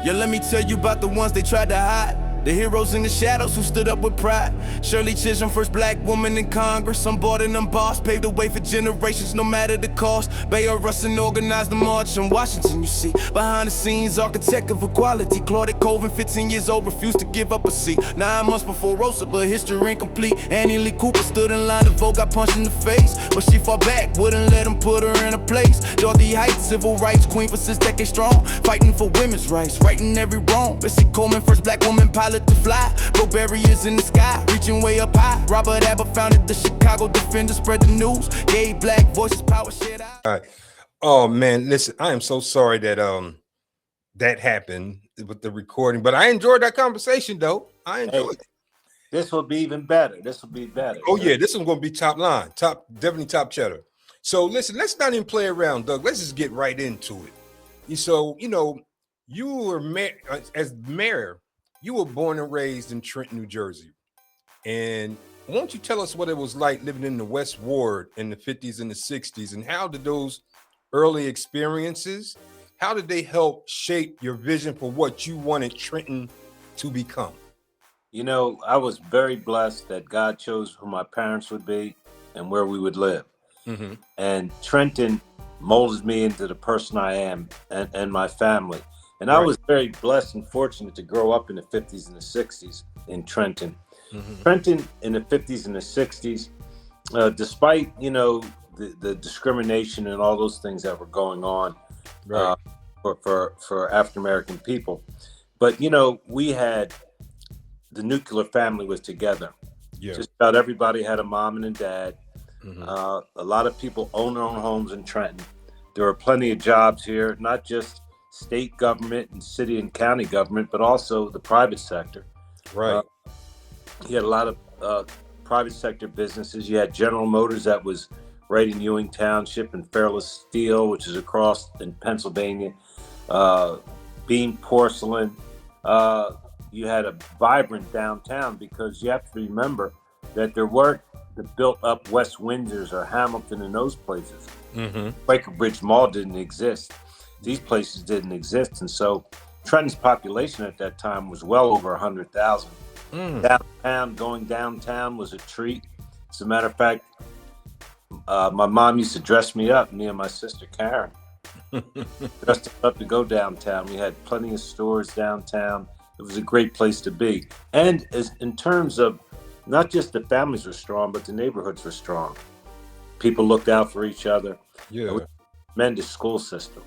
Yeah, let me tell you about the ones they tried to hide. The heroes in the shadows who stood up with pride. Shirley Chisholm, first black woman in Congress. Unbought and unbossed, paved the way for generations, no matter the cost. Bayard Rustin organized the march in Washington, you see. Behind the scenes, architect of equality. Claudette Colvin, 15 years old, refused to give up a seat. 9 months before Rosa, but history incomplete. Annie Lee Cooper stood in line to vote, got punched in the face. But she fought back, wouldn't let them put her in a place. Dorothy Heights, civil rights queen for 6 decades strong. Fighting for women's rights, righting every wrong. Bessie Coleman, first black woman pilot to fly. Broke barriers in the sky, reaching way up high. Robert Abbott founded the Chicago Defender, spread the news. Gave black voices power, shared out. All right. Oh man, listen, I am so sorry that that happened with the recording, but I enjoyed that conversation though. I enjoyed it. This will be even better. This will be better. Oh yeah, this one's gonna be top line, definitely top cheddar. So listen, let's not even play around, Doug. Let's just get right into it. So you were as mayor. You were born and raised in Trenton, New Jersey. And won't you tell us what it was like living in the West Ward in the 50s and the 60s, and how did those early experiences, how did they help shape your vision for what you wanted Trenton to become? I was very blessed that God chose who my parents would be and where we would live. Mm-hmm. And Trenton molded me into the person I am and my family. And I was very blessed and fortunate to grow up in the 50s and the 60s in Trenton. Mm-hmm. Trenton in the 50s and the 60s, despite, the discrimination and all those things that were going on for African-American people. But, we had, the nuclear family was together. Yeah. Just about everybody had a mom and a dad. Mm-hmm. A lot of people own their own homes in Trenton. There were plenty of jobs here, not just state government and city and county government, but also the private sector. Right. You had a lot of private sector businesses. You had General Motors that was right in Ewing Township, and Fairless Steel, which is across in Pennsylvania. Beam Porcelain. You had a vibrant downtown, because you have to remember that there weren't the built up West Windsors or Hamilton and those places. Mm-hmm. Quaker Bridge Mall didn't exist. These places didn't exist. And so Trenton's population at that time was well over 100,000. Going downtown was a treat. As a matter of fact, my mom used to dress me up, me and my sister Karen. Dressed up to go downtown. We had plenty of stores downtown. It was a great place to be. And in terms of not just the families were strong, but the neighborhoods were strong. People looked out for each other. Yeah. Tremendous school system.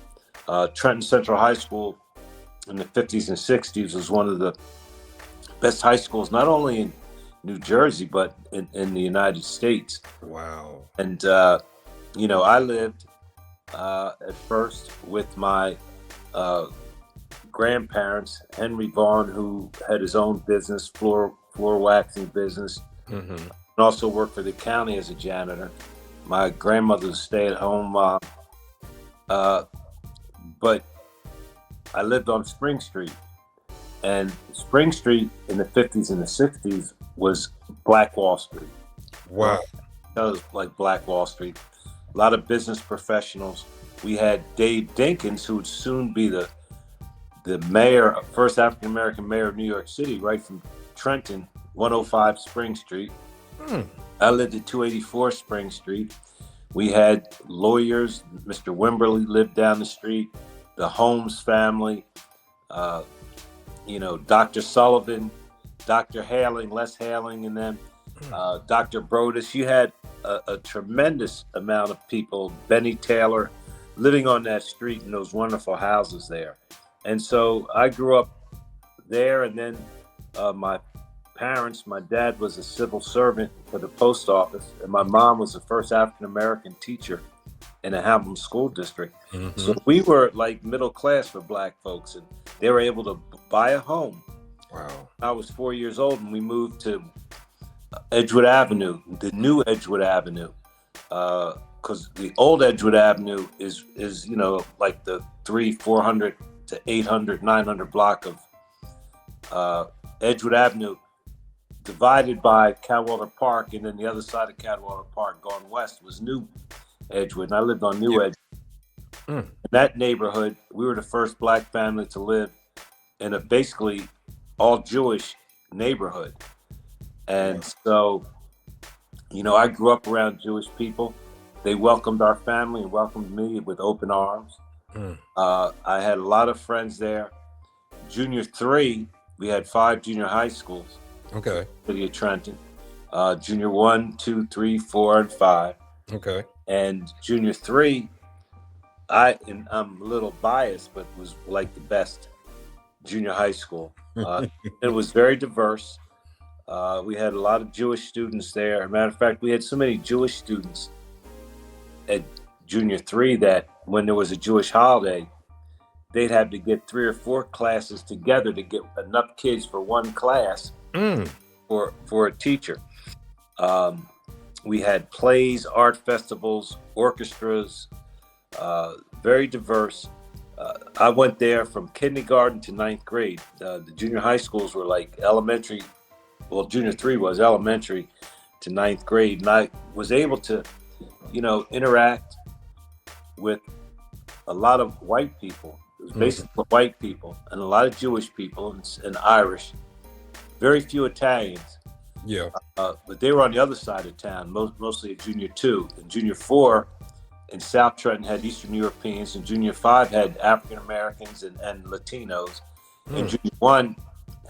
Trenton Central High School in the 50s and 60s was one of the best high schools, not only in New Jersey, but in the United States. Wow. And, I lived at first with my grandparents, Henry Vaughn, who had his own business, floor waxing business, mm-hmm. and also worked for the county as a janitor. My grandmother was a stay-at-home mom. But I lived on Spring Street, and Spring Street in the 50s and the 60s was Black Wall Street. Wow. That was like Black Wall Street. A lot of business professionals. We had Dave Dinkins, who would soon be the mayor, first African-American mayor of New York City, right from Trenton, 105 Spring Street. I lived at 284 Spring Street. We had lawyers. Mr. Wimberly lived down the street. The Holmes family, Dr. Sullivan, Dr. Haling, Les Haling, and then Dr. Brodus. You had a tremendous amount of people, Benny Taylor, living on that street in those wonderful houses there. And so I grew up there, and then my dad was a civil servant for the post office, and my mom was the first African-American teacher in a Hamilton school district. Mm-hmm. So we were like middle class for Black folks, and they were able to buy a home. Wow. I was 4 years old, and we moved to Edgewood Avenue, the new Edgewood Avenue, because the old Edgewood Avenue is like the 400 to 800, 900 block of Edgewood Avenue, divided by Cadwallader Park, and then the other side of Cadwallader Park, going west, was New Edgewood, and I lived on New Edgewood. In that neighborhood, we were the first Black family to live in a basically all Jewish neighborhood. And so, you know, I grew up around Jewish people. They welcomed our family and welcomed me with open arms. I had a lot of friends there. Junior 3, we had 5 junior high schools. Okay. City of Trenton. Junior 1, 2, 3, 4, and 5. Okay. And Junior 3, I'm a little biased, but was like the best junior high school. It was very diverse. We had a lot of Jewish students there. As a matter of fact, we had so many Jewish students at Junior 3 that when there was a Jewish holiday, they'd have to get 3 or 4 classes together to get enough kids for one class for a teacher. We had plays, art festivals, orchestras, very diverse. I went there from kindergarten to 9th grade. The junior high schools were like elementary. Well, Junior 3 was elementary to 9th grade. And I was able to, you know, interact with a lot of white people. It was basically white people and a lot of Jewish people and Irish. Very few Italians. Yeah. But they were on the other side of town, mostly at Junior 2. And Junior 4 in South Trenton had Eastern Europeans, and Junior 5 had African Americans and Latinos, and Junior 1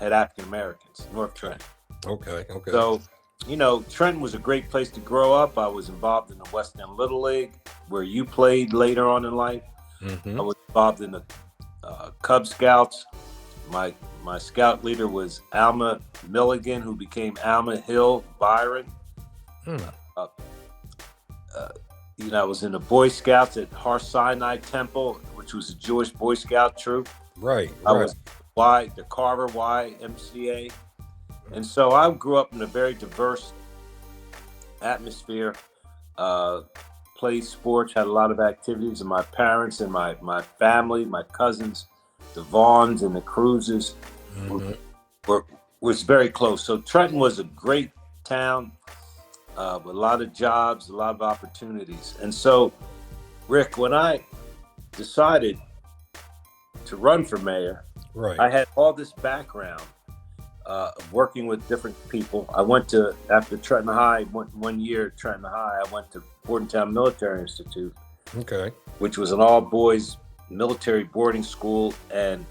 had African Americans, North Trenton. Okay. So, you know, Trenton was a great place to grow up. I was involved in the West End Little League, where you played later on in life. I was involved in the Cub Scouts. My scout leader was Alma Milligan, who became Alma Hill Byron. You know, I was in the Boy Scouts at Har Sinai Temple, which was a Jewish Boy Scout troop. Right. I was the Carver YMCA. And so I grew up in a very diverse atmosphere, played sports, had a lot of activities, and my parents and my family, my cousins, the Vaughns and the Cruzes was very close. So Trenton was a great town with a lot of jobs, a lot of opportunities. And so, Rick, when I decided to run for mayor, I had all this background of working with different people. I went to, after Trenton High, one year at Trenton High, I went to Bordentown Military Institute, which was an all-boys military boarding school and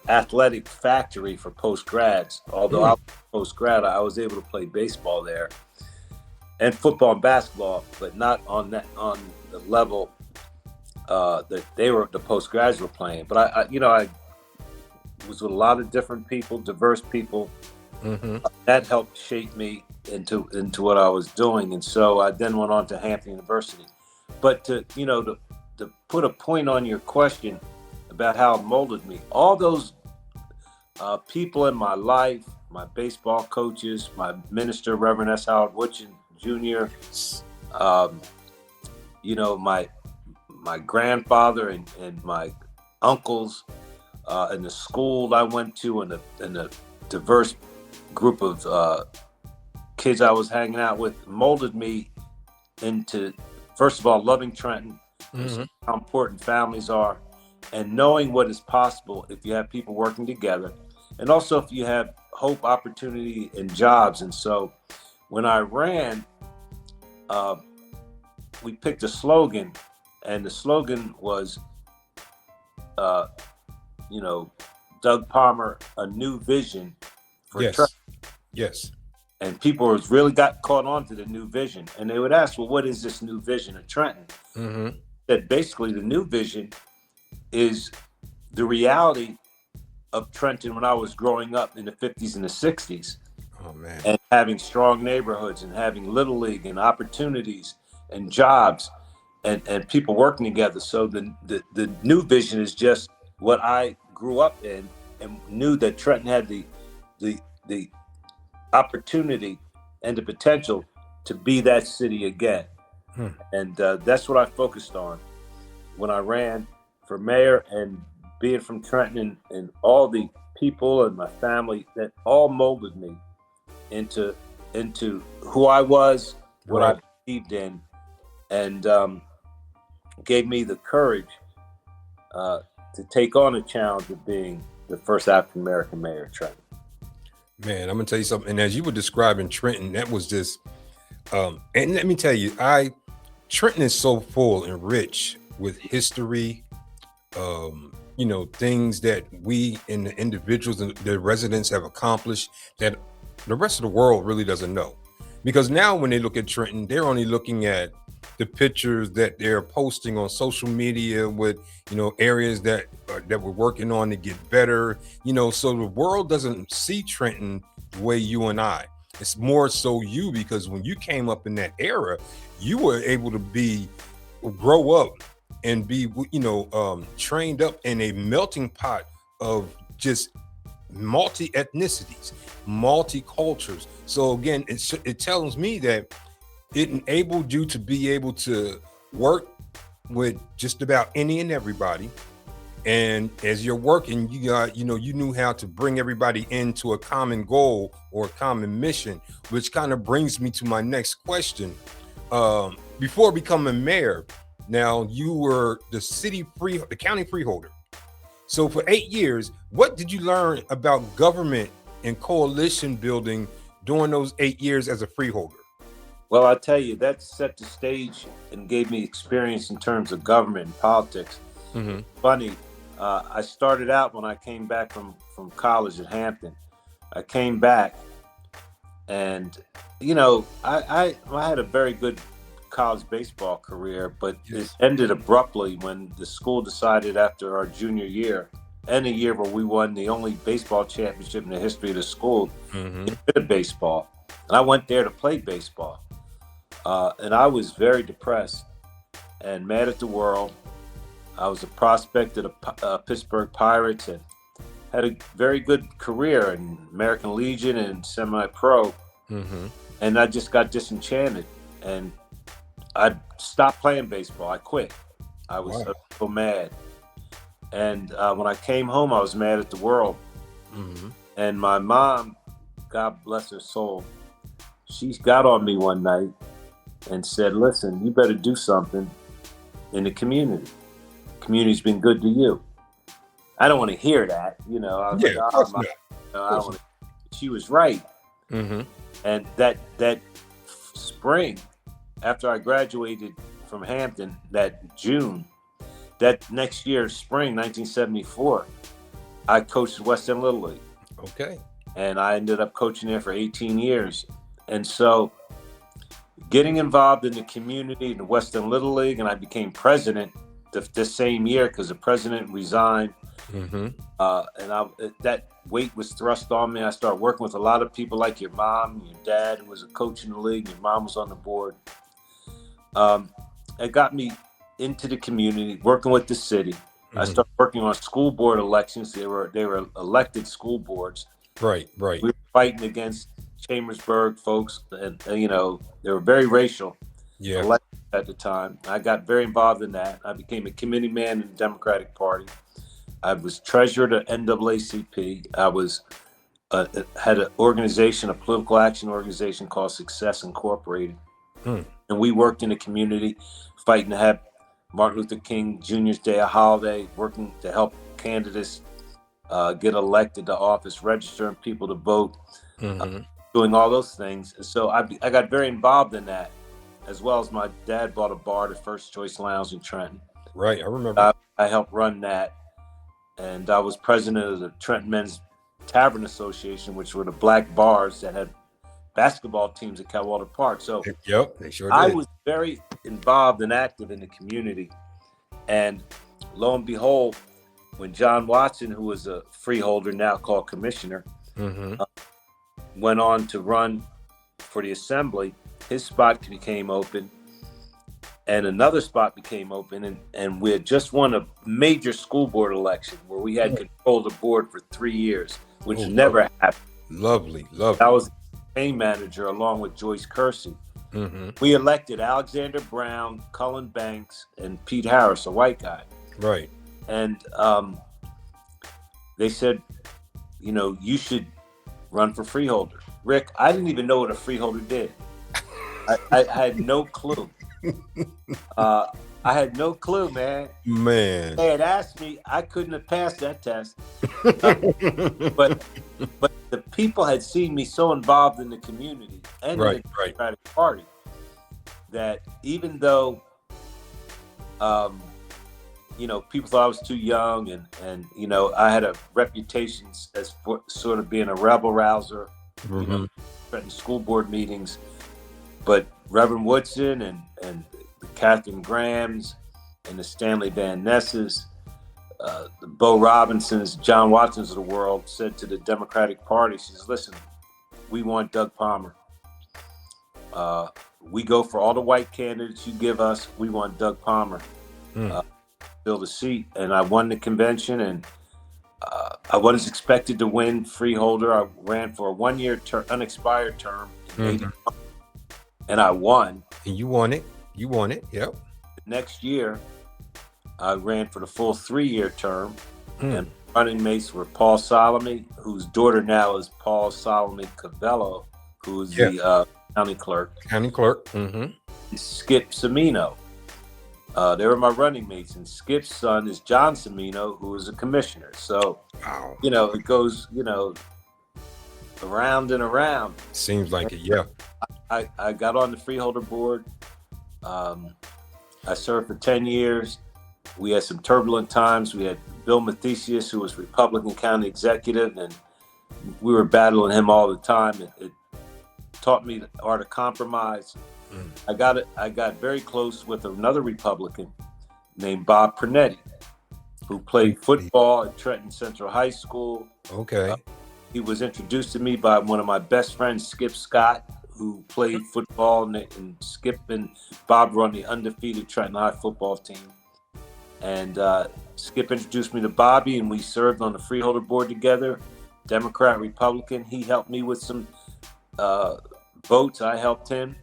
athletic factory for post-grads. Although I was post-grad, I was able to play baseball there and football and basketball, but not on the level that the post-grads were playing. But I was with a lot of different people, diverse people. That helped shape me into what I was doing. And so I then went on to Hampton University. But to put a point on your question about how it molded me, all those people in my life, my baseball coaches, my minister, Reverend S. Howard Woodchin Jr., my grandfather and my uncles, and the school I went to, and the diverse group of kids I was hanging out with, molded me into, first of all, loving Trenton, how important families are, and knowing what is possible if you have people working together, and also if you have hope, opportunity, and jobs. And so when I ran, we picked a slogan, and the slogan was, Doug Palmer, a new vision for Trenton. Yes. And people really got caught on to the new vision. And they would ask, well, what is this new vision of Trenton? That basically the new vision is the reality of Trenton when I was growing up in the 50s and the 60s. Oh, man. And having strong neighborhoods and having Little League and opportunities and jobs and people working together. So the new vision is just what I grew up in and knew that Trenton had the opportunity and the potential to be that city again. And that's what I focused on when I ran for mayor, and being from Trenton and all the people and my family that all molded me into who I was, what I believed in, and gave me the courage to take on a challenge of being the first African American mayor of Trenton. Man, I'm gonna tell you something. And as you were describing Trenton, that was just and let me tell you, Trenton is so full and rich with history, things that we and the individuals and the residents have accomplished that the rest of the world really doesn't know. Because now when they look at Trenton, they're only looking at the pictures that they're posting on social media with, areas that we're working on to get better, so the world doesn't see Trenton the way you and I. It's more so you, because when you came up in that era, you were able to grow up and be, trained up in a melting pot of just multi-ethnicities, multi-cultures. So again, it tells me that it enabled you to be able to work with just about any and everybody. And as you're working, you knew how to bring everybody into a common goal or a common mission, which kind of brings me to my next question. Before becoming mayor, now you were the county freeholder. So for 8 years, what did you learn about government and coalition building during those 8 years as a freeholder? Well, I tell you, that set the stage and gave me experience in terms of government and politics. Mm-hmm. Funny, I started out when I came back from college at Hampton. I came back and, I had a very good college baseball career, but it ended abruptly when the school decided after our junior year, and a year where we won the only baseball championship in the history of the school, in baseball. And I went there to play baseball. And I was very depressed and mad at the world. I was a prospect of the Pittsburgh Pirates and had a very good career in American Legion and semi-pro. Mm-hmm. And I just got disenchanted and I stopped playing baseball. I quit. I was so mad. And when I came home, I was mad at the world. Mm-hmm. And my mom, God bless her soul, she got on me one night and said, listen, you better do something in the community. The community's been good to you. I don't want to hear that. I was like, I don't want to. She was right. Mm-hmm. And that spring, after I graduated from Hampton, that June, that next year, spring, 1974, I coached West End Little League. Okay. And I ended up coaching there for 18 years. And so getting involved in the community in the West End Little League, and I became president the same year because the president resigned. Mm-hmm. And that weight was thrust on me. I started working with a lot of people like your mom, your dad, who was a coach in the league, your mom was on the board. It got me into the community, working with the city. Mm-hmm. I started working on school board elections. They were elected school boards. Right. We were fighting against Chambersburg folks, and they were very racial. Yeah. Elected at the time. I got very involved in that. I became a committee man in the Democratic Party. I was treasurer at NAACP. I was had an organization, a political action organization called Success Incorporated. And we worked in the community, fighting to have Martin Luther King Jr.'s Day a holiday, working to help candidates get elected to office, registering people to vote, doing all those things. And so I got very involved in that, as well as my dad bought a bar, the First Choice Lounge in Trenton. Right, I remember. I helped run that. And I was president of the Trenton Men's Tavern Association, which were the black bars that had basketball teams at Calwater Park. So yep, they sure did. I was very involved and active in the community. And lo and behold, when John Watson, who was a freeholder, now called commissioner, went on to run for the assembly, his spot became open. And another spot became open, and we had just won a major school board election where we had controlled the board for 3 years, which never happened. Lovely. I was the campaign manager along with Joyce Kersey. We elected Alexander Brown, Cullen Banks, and Pete Harris, a white guy. Right. And they said, you should run for freeholder. Rick, I didn't even know what a freeholder did. I had no clue. I had no clue, man. Man. They had asked me, I couldn't have passed that test. But the people had seen me so involved in the community and in the Democratic Party that even though, you know, people thought I was too young, and you know, I had a reputation as sort of being a rebel rouser, you know, in school board meetings. But Reverend Woodson and the Catherine Grahams and the Stanley Van Nesses, the Bo Robinsons, John Watsons of the world said to the Democratic Party, she says, listen, we want Doug Palmer. We go for all the white candidates you give us. We want Doug Palmer. Fill the seat. And I won the convention, and I was expected to win freeholder. I ran for a 1-year unexpired term in 81, and I won. And you won it. You won it. Yep. The next year, I ran for the full 3-year term, and running mates were Paul Solomon, whose daughter now is Paul Solomon Cavello, who's the county clerk. County clerk. Skip Semino. They were my running mates, and Skip's son is John Semino, who is a commissioner. So, wow, you know, it goes, you know, around and around. Seems like it, yeah. I got on the freeholder board. I served for 10 years. We had some turbulent times. We had Bill Mathesius, who was Republican county executive, and we were battling him all the time. It taught me the art of compromise. I got very close with another Republican named Bob Pernetti, who played football at Trenton Central High School. Okay. He was introduced to me by one of my best friends, Skip Scott, who played football, and Skip and Bob were on the undefeated Trenton High football team. And Skip introduced me to Bobby, and we served on the freeholder board together, Democrat, Republican. He helped me with some votes. I helped him.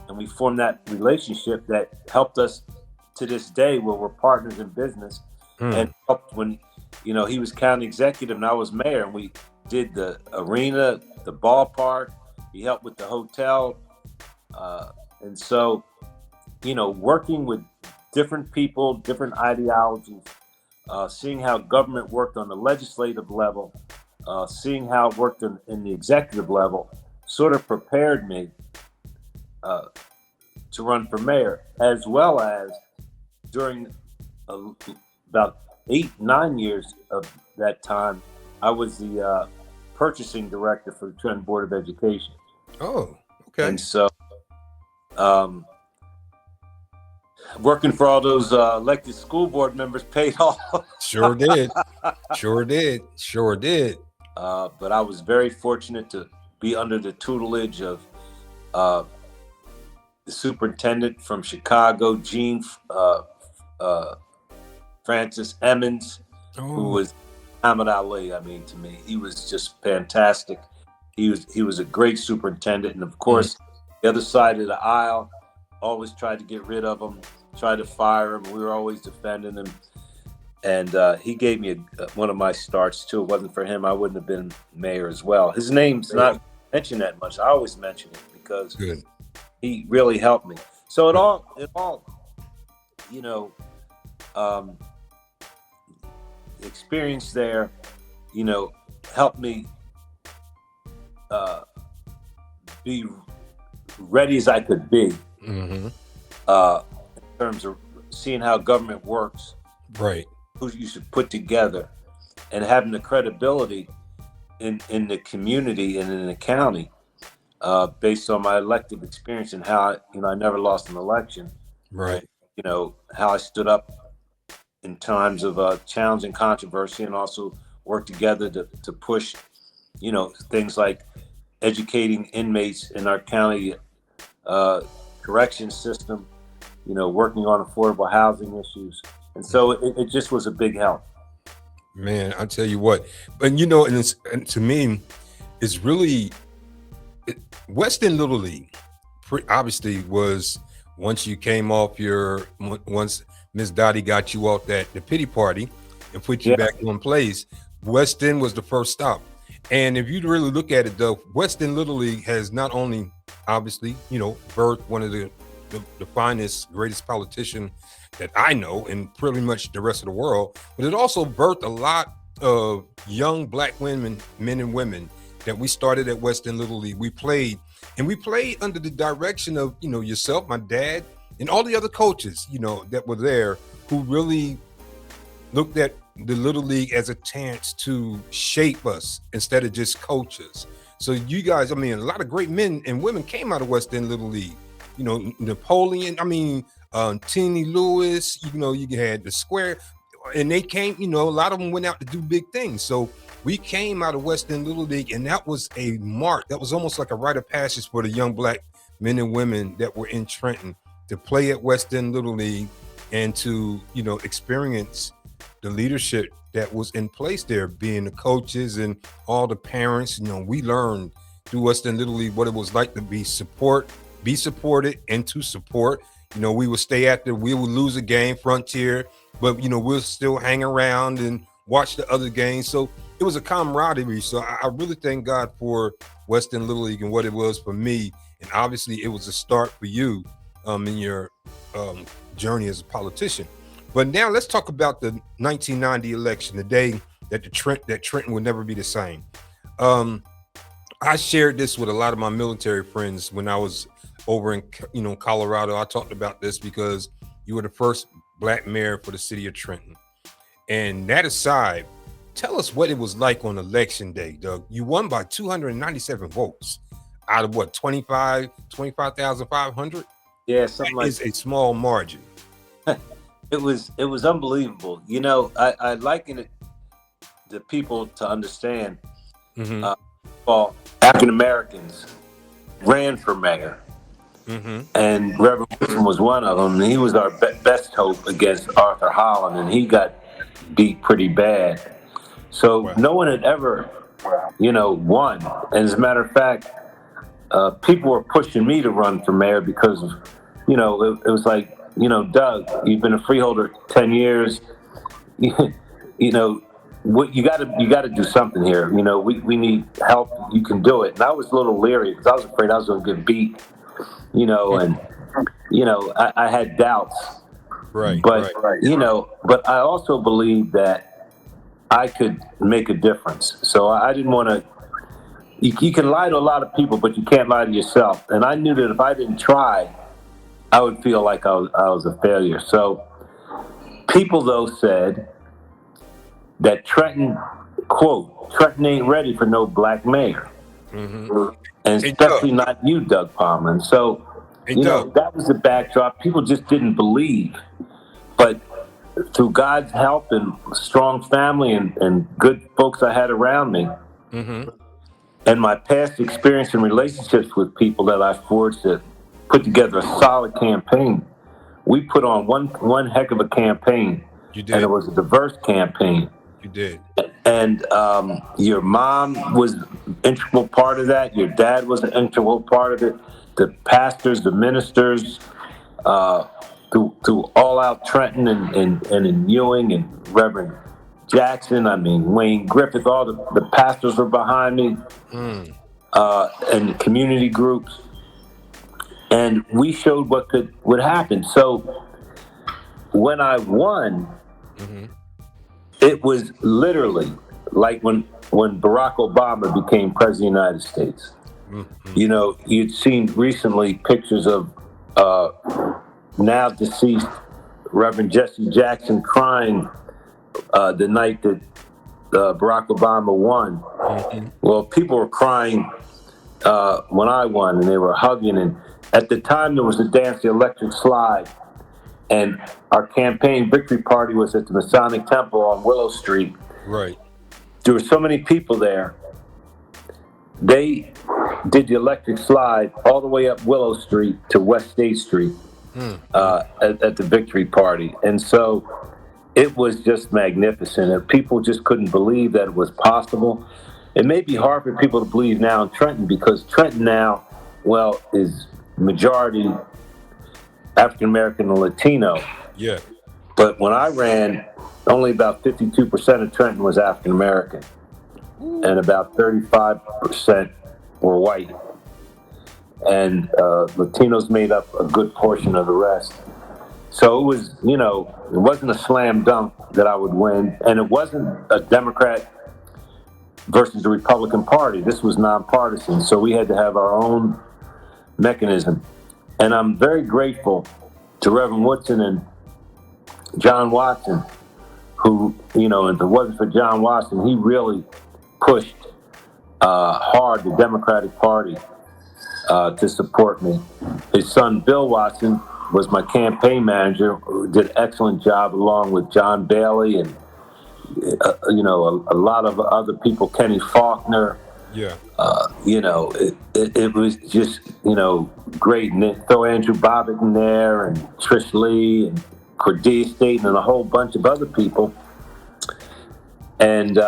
And we formed that relationship that helped us to this day, where we're partners in business, and helped when, you know, he was county executive and I was mayor, and we did the arena, the ballpark. He helped with the hotel. And so, you know, working with different people, different ideologies, seeing how government worked on the legislative level, seeing how it worked in the executive level, sort of prepared me to run for mayor, as well as during about 8-9 years of that time, I was the purchasing director for the Trenton Board of Education. Oh, okay. And so, working for all those elected school board members paid off. Sure did. Sure did. Sure did. But I was very fortunate to be under the tutelage of the superintendent from Chicago, Gene Francis Emmons, who was Muhammad Ali. I mean, to me, he was just fantastic. He was a great superintendent, and of course, the other side of the aisle always tried to get rid of him, tried to fire him. We were always defending him, and he gave me one of my starts too. It wasn't for him, I wouldn't have been mayor as well. His name's not mentioned that much. I always mention it because he really helped me. So it all, you know, experience there, you know, helped me be ready as I could be in terms of seeing how government works, right? Who you should put together, and having the credibility in the community and in the county, based on my elective experience and how I never lost an election. Right. You know, how I stood up in times of challenge and controversy, and also worked together to push, you know, things like educating inmates in our county correction system, you know, working on affordable housing issues. And so it just was a big help. Man, I tell you what, but you know, and to me, it's really Weston Little League. Obviously, was once you came off once Miss Dottie got you off the pity party and put you back on place, Weston was the first stop. And if you really look at it, though, Weston Little League has not only obviously, you know, birthed one of the the finest, greatest politician that I know, and pretty much the rest of the world. But it also birthed a lot of young black women, men and women, that we started at West End Little League. We played under the direction of, yourself, my dad, and all the other coaches, that were there, who really looked at the Little League as a chance to shape us instead of just coaches. So you guys, a lot of great men and women came out of West End Little League. Napoleon, Teeny Lewis, you had the Square, and they came, a lot of them went out to do big things. So we came out of West End Little League, and that was a mark. That was almost like a rite of passage for the young black men and women that were in Trenton to play at West End Little League and to, experience the leadership that was in place there, being the coaches and all the parents. We learned through West End Little League what it was like to be supported and to support. We would stay after, we would lose a game, Frontier, but we'll still hang around and watch the other games. So it was a camaraderie. So I really thank God for West End Little League and what it was for me. And obviously it was a start for you in your journey as a politician. But now let's talk about the 1990 election, the day that Trenton would never be the same. I shared this with a lot of my military friends when I was over in Colorado. I talked about this because you were the first black mayor for the city of Trenton. And that aside, tell us what it was like on election day, Doug. You won by 297 votes out of what, 25,500? Yeah, something like that. Is a small margin. It was unbelievable. I liken it to people to understand. Well, African Americans ran for mayor, and Reverend Wilson was one of them. He was our best hope against Arthur Holland, and he got beat pretty bad. So no one had ever, won. And as a matter of fact, people were pushing me to run for mayor because of, it was like, Doug, you've been a freeholder 10 years. What you got to do something here. We need help. You can do it. And I was a little leery because I was afraid I was going to get beat. And I had doubts. Right. But but I also believed that I could make a difference. So I didn't want to. You can lie to a lot of people, but you can't lie to yourself. And I knew that if I didn't try, I would feel like I was a failure. So people, though, said that Trenton, quote, Trenton ain't ready for no black mayor. And especially not you, Doug Palmer. And so, that was the backdrop. People just didn't believe. But through God's help and strong family and good folks I had around me, and my past experience and relationships with people that I forged to put together a solid campaign, we put on one heck of a campaign. You did. And it was a diverse campaign. You did. And your mom was an integral part of that. Your dad was an integral part of it. The pastors, the ministers, through All Out Trenton and in Ewing and Reverend Jackson, Wayne Griffith, all the pastors were behind me, and the community groups. And we showed what would happen. So when I won, it was literally like when Barack Obama became president of the United States. You'd seen recently pictures of now deceased Reverend Jesse Jackson crying the night that Barack Obama won. Well, people were crying when I won, and they were hugging. And at the time, there was a dance, the Electric Slide, and our campaign victory party was at the Masonic Temple on Willow Street. Right. There were so many people there. They did the Electric Slide all the way up Willow Street to West State Street at the victory party. And so it was just magnificent. And people just couldn't believe that it was possible. It may be hard for people to believe now in Trenton because Trenton now, is majority African-American and Latino. Yeah. But when I ran, only about 52% of Trenton was African-American. And about 35% were white. and Latinos made up a good portion of the rest. So it was, it wasn't a slam dunk that I would win, and it wasn't a Democrat versus the Republican Party. This was nonpartisan, so we had to have our own mechanism. And I'm very grateful to Reverend Woodson and John Watson, who, if it wasn't for John Watson, he really pushed hard the Democratic Party to support me. His son, Bill Watson, was my campaign manager, who did an excellent job along with John Bailey and, a lot of other people, Kenny Faulkner. Yeah. It was just, great. And then throw Andrew Bobbitt in there and Trish Lee and Cordelia Staten and a whole bunch of other people. And,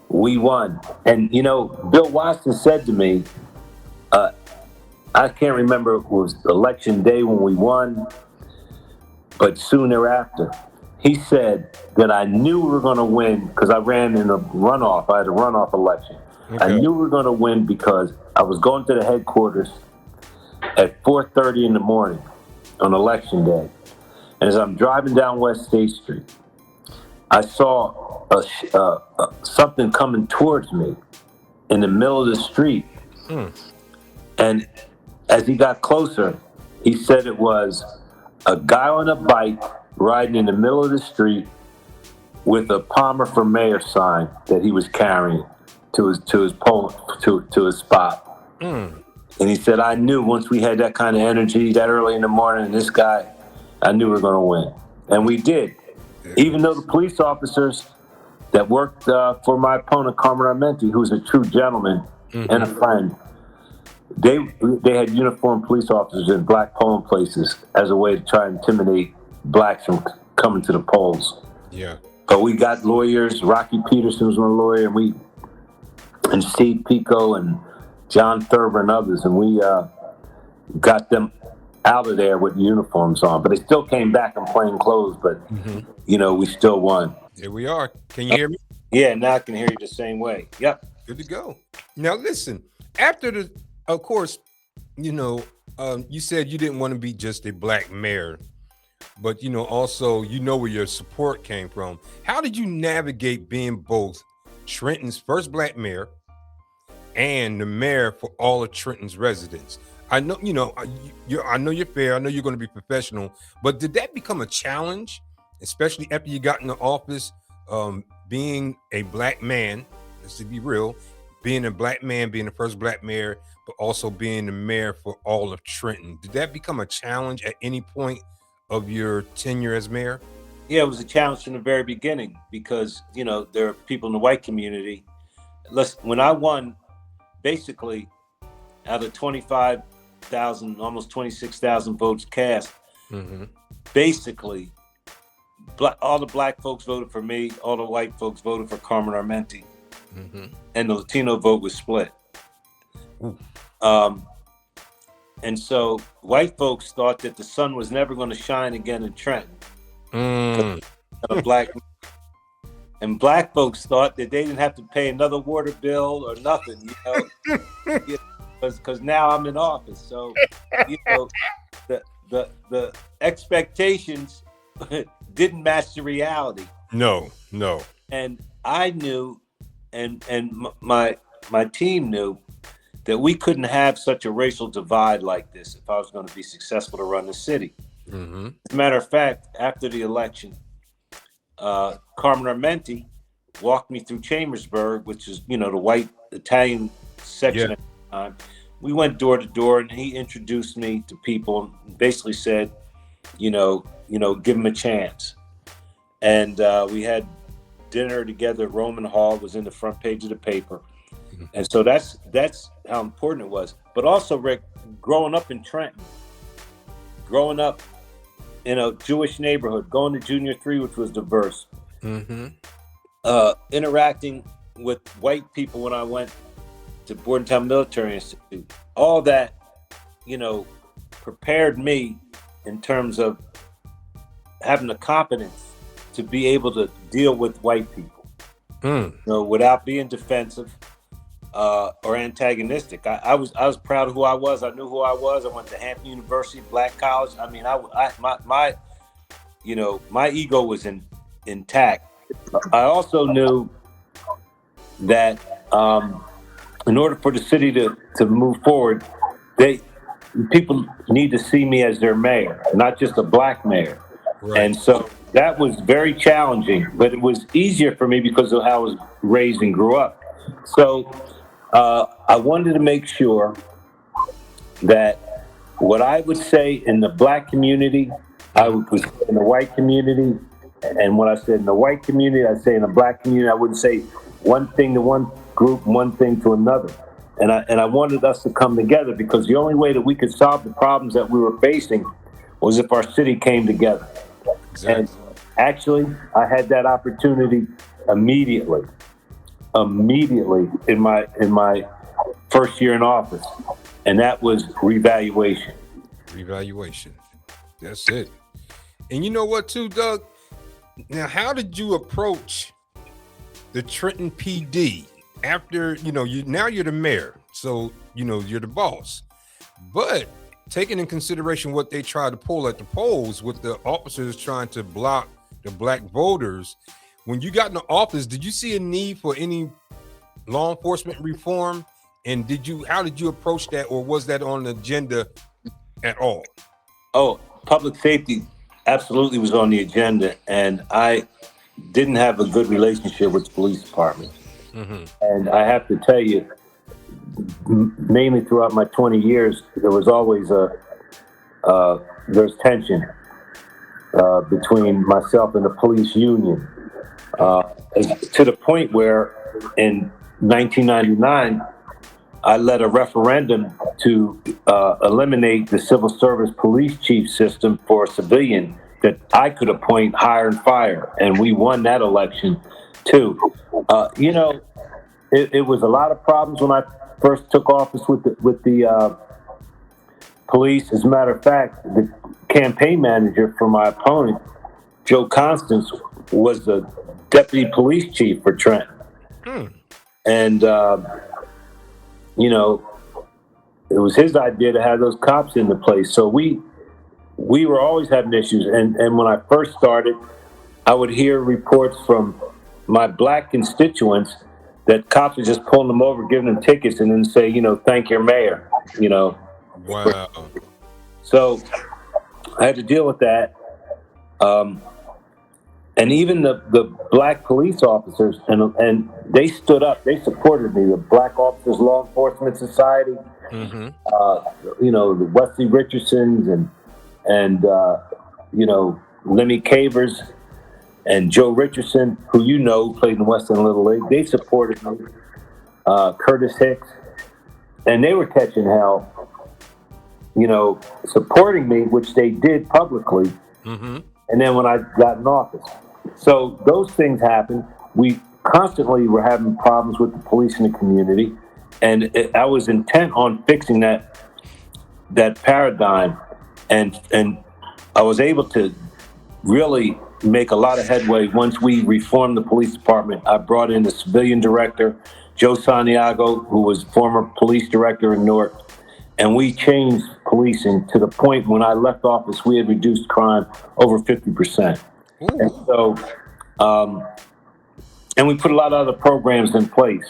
we won. And, Bill Watson said to me, I can't remember if it was election day when we won, but soon thereafter, he said that I knew we were going to win because I ran in a runoff. I had a runoff election. Okay. I knew we were going to win because I was going to the headquarters at 4:30 in the morning on election day. And as I'm driving down West State Street, I saw something coming towards me in the middle of the street. And as he got closer, he said it was a guy on a bike riding in the middle of the street with a Palmer for Mayor sign that he was carrying to his spot. And he said, I knew once we had that kind of energy that early in the morning, and this guy, I knew we were going to win. And we did. Even though the police officers that worked for my opponent, Carmen Armenti, who's a true gentleman and a friend, they had uniformed police officers in black polling places as a way to try and intimidate blacks from coming to the polls. Yeah. But we got lawyers. Rocky Peterson was one lawyer, and Steve Pico and John Thurber and others, and we got them out of there with uniforms on. But they still came back in plain clothes, but, we still won. Here we are. Can you hear me? Yeah, now I can hear you the same way. Yep. Good to go. Now, listen, after of course, you said you didn't want to be just a black mayor, but, also, where your support came from. How did you navigate being both Trenton's first black mayor and the mayor for all of Trenton's residents? I know, I know you're fair. I know you're going to be professional, but did that become a challenge, especially after you got in the office, being a black man, let's be real, being a black man, being the first black mayor, but also being the mayor for all of Trenton? Did that become a challenge at any point of your tenure as mayor? Yeah, it was a challenge from the very beginning because, there are people in the white community. When I won, basically, out of 25,000, almost 26,000 votes cast, basically, all the black folks voted for me, all the white folks voted for Carmen Armenti, and the Latino vote was split. And so white folks thought that the sun was never going to shine again in Trenton. And black folks thought that they didn't have to pay another water bill or nothing, because now I'm in office. So, the expectations didn't match the reality. No. And I knew, and my team knew, that we couldn't have such a racial divide like this if I was going to be successful to run the city. As a matter of fact, after the election, Carmen Armenti walked me through Chambersburg, which is, the white Italian section at the time. We went door to door, and he introduced me to people and basically said, give him a chance. And we had dinner together at Roman Hall. It was in the front page of the paper. And so that's how important it was. But also, Rick, growing up in Trenton, growing up in a Jewish neighborhood, going to Junior 3, which was diverse, interacting with white people when I went to Bordentown Military Institute, all that, prepared me in terms of having the confidence to be able to deal with white people, without being defensive, or antagonistic. I was proud of who I was. I knew who I was. I went to Hampton University, black college. I mean, my my ego was intact. I also knew that in order for the city to move forward, people need to see me as their mayor, not just a black mayor. Right. And so that was very challenging, but it was easier for me because of how I was raised and grew up. So I wanted to make sure that what I would say in the black community, I would say in the white community, and what I said in the white community, I say in the black community. I wouldn't say one thing to one group, one thing to another. And I wanted us to come together, because the only way that we could solve the problems that we were facing was if our city came together. Exactly. And actually, I had that opportunity immediately in my first year in office, and that was revaluation. Revaluation. That's it. And you know what, too, Doug? Now, how did you approach the Trenton PD after you're the mayor, so you're the boss, but taking in consideration what they tried to pull at the polls with the officers trying to block the black voters? When you got in the office, did you see a need for any law enforcement reform? And how did you approach that, or was that on the agenda at all? Oh, public safety absolutely was on the agenda, and I didn't have a good relationship with the police department. Mm-hmm. And I have to tell you, mainly throughout my 20 years, there was always there's tension between myself and the police union, to the point where in 1999, I led a referendum to eliminate the civil service police chief system for a civilian that I could appoint, hire, and fire. And we won that election too. It was a lot of problems when I first took office with the police. As a matter of fact, the campaign manager for my opponent, Joe Constance, was the deputy police chief for Trenton. And it was his idea to have those cops into place. So we were always having issues. And when I first started, I would hear reports from my black constituents that cops were just pulling them over, giving them tickets, and then say, thank your mayor, Wow. So I had to deal with that. And even the black police officers, and they stood up, they supported me, the Black Officers Law Enforcement Society, Mm-hmm. The Wesley Richardsons and Lemmy Cavers and Joe Richardson, who played in Western Little League. They supported me. Curtis Hicks, and they were catching hell, supporting me, which they did publicly. Mm-hmm. And then when I got in office, so those things happened. We constantly were having problems with the police in the community, and I was intent on fixing that paradigm, and I was able to really make a lot of headway once we reformed the police department. I brought in the civilian director, Joe Santiago, who was former police director in Newark, and we changed policing to the point when I left office, we had reduced crime over 50%. And so, and we put a lot of other programs in place,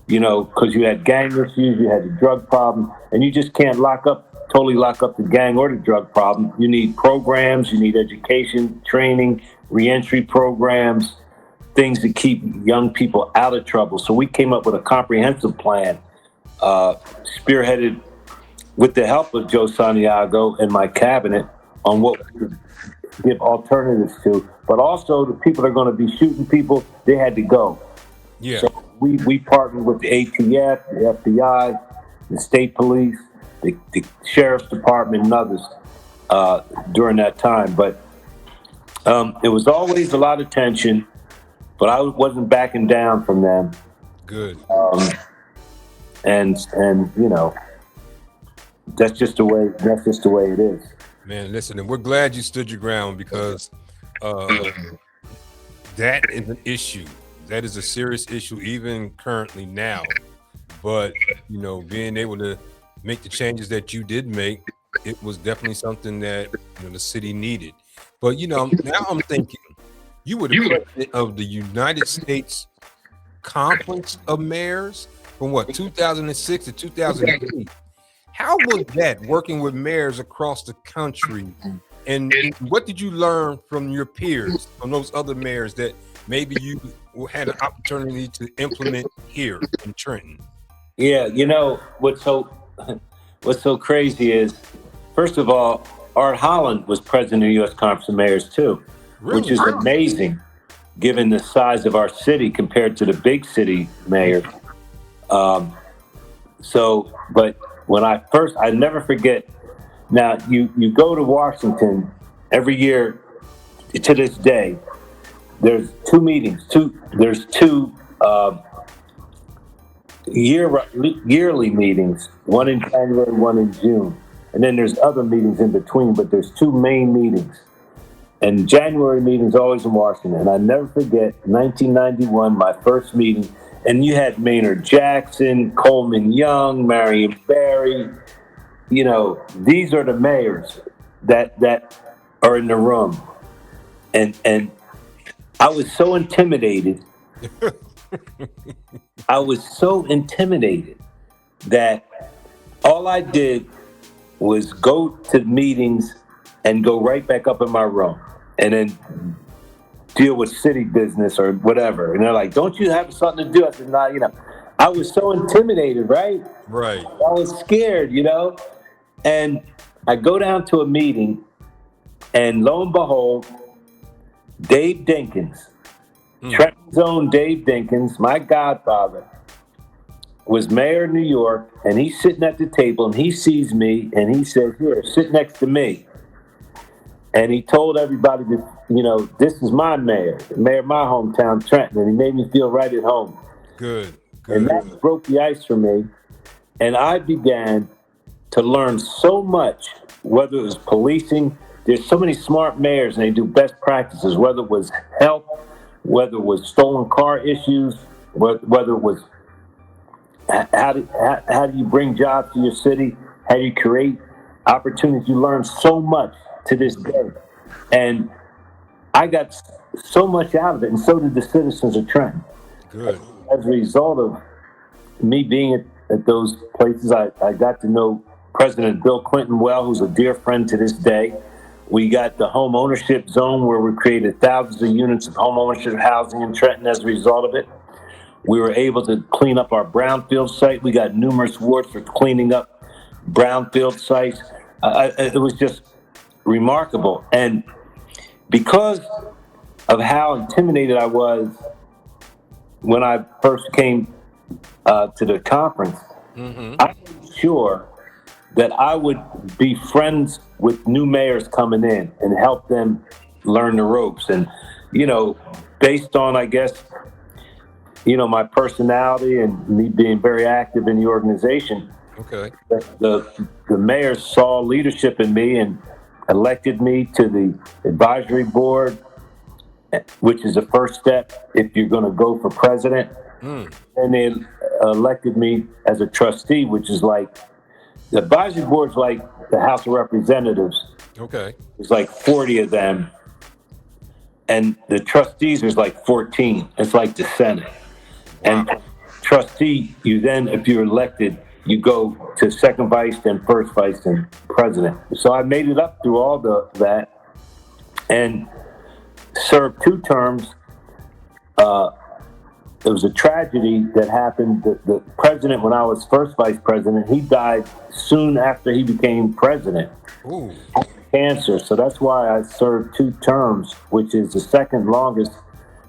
because you had gang issues, you had the drug problem, and you just can't totally lock up the gang or the drug problem. You need programs, you need education, training, reentry programs, things to keep young people out of trouble. So we came up with a comprehensive plan, spearheaded with the help of Joe Santiago and my cabinet, on what we could give alternatives to. But also, the people that are going to be shooting people, they had to go. Yeah. So we partnered with the ATF, the FBI, the state police, the sheriff's department, and others during that time. But it was always a lot of tension, but I wasn't backing down from them. Good. And that's just the way it is. Man, listen, and we're glad you stood your ground, because that is an issue. That is a serious issue, even currently now, but being able to make the changes that you did make, it was definitely something that the city needed. But now I'm thinking, you were the president of the United States Conference of Mayors from 2006 to 2008. How was that working with mayors across the country? And what did you learn from your peers, from those other mayors that maybe you had an opportunity to implement here in Trenton? Yeah, what's so crazy is, first of all, Art Holland was president of the U.S. Conference of Mayors too, Really? which is amazing given the size of our city compared to the big city mayors. But when I never forget. Now, you go to Washington every year to this day. There's two meetings. There's two yearly meetings, one in January, one in June. And then there's other meetings in between, but there's two main meetings. And January meeting's always in Washington. And I never forget 1991, my first meeting, and you had Maynard Jackson, Coleman Young, Marion Barry. These are the mayors that are in the room. And I was so intimidated. That all I did was go to meetings and go right back up in my room and then deal with city business or whatever. And they're like, don't you have something to do? I said, nah, I was so intimidated, right? Right. I was scared, And I go down to a meeting, and lo and behold, Dave Dinkins, Trenton's own Dave Dinkins, my godfather, was mayor of New York, and he's sitting at the table, and he sees me, and he says, here, sit next to me. And he told everybody that, this is my mayor, the mayor of my hometown, Trenton, and he made me feel right at home. Good. And that broke the ice for me, and I began to learn so much, whether it was policing. There's so many smart mayors and they do best practices, whether it was health, whether it was stolen car issues, whether it was how do you bring jobs to your city, how do you create opportunities. You learn so much to this day. And I got so much out of it, and so did the citizens of Trenton. Good. As a result of me being at those places, I got to know President Bill Clinton well, who's a dear friend to this day. We got the home ownership zone where we created thousands of units of home ownership housing in Trenton as a result of it. We were able to clean up our brownfield site. We got numerous awards for cleaning up brownfield sites. It was just remarkable. And because of how intimidated I was when I first came to the conference, I was sure that I would be friends with new mayors coming in and help them learn the ropes. And, based on, I guess, my personality and me being very active in the organization, Okay. the mayors saw leadership in me and elected me to the advisory board, which is the first step if you're going to go for president. And they elected me as a trustee, which is like, the advisory board's like the House of Representatives. Okay. There's like 40 of them. And the trustees, there's like 14. It's like the Senate. And trustee, you then, if you're elected, you go to second vice, then first vice, and president. So I made it up through all that and served 2 terms. It was a tragedy that happened. The president, when I was first vice president, he died soon after he became president. Ooh. Cancer. So that's why I served 2 terms, which is the second longest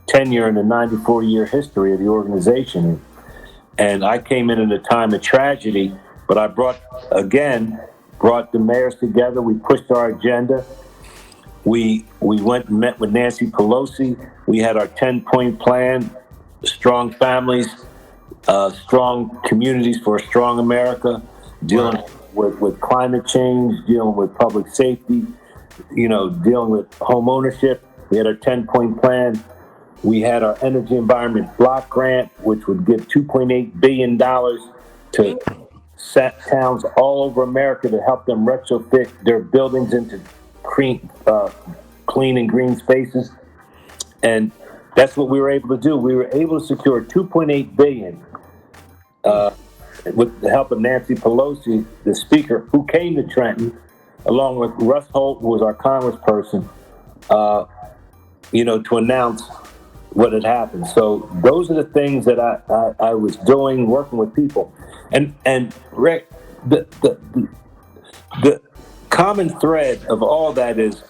tenure in the 94-year history of the organization. And I came in at a time of tragedy, but I brought the mayors together. We pushed our agenda. We went and met with Nancy Pelosi. We had our 10-point plan. Strong families, strong communities for a strong America, dealing with climate change, dealing with public safety, dealing with home ownership. We had our 10-point plan. We had our Energy Environment Block Grant, which would give $2.8 billion to towns all over America to help them retrofit their buildings into clean and green spaces. And that's what we were able to do. We were able to secure $2.8 billion with the help of Nancy Pelosi, the speaker, who came to Trenton, along with Russ Holt, who was our congressperson, to announce what had happened. So those are the things that I was doing, working with people. And Rick, the common thread of all that is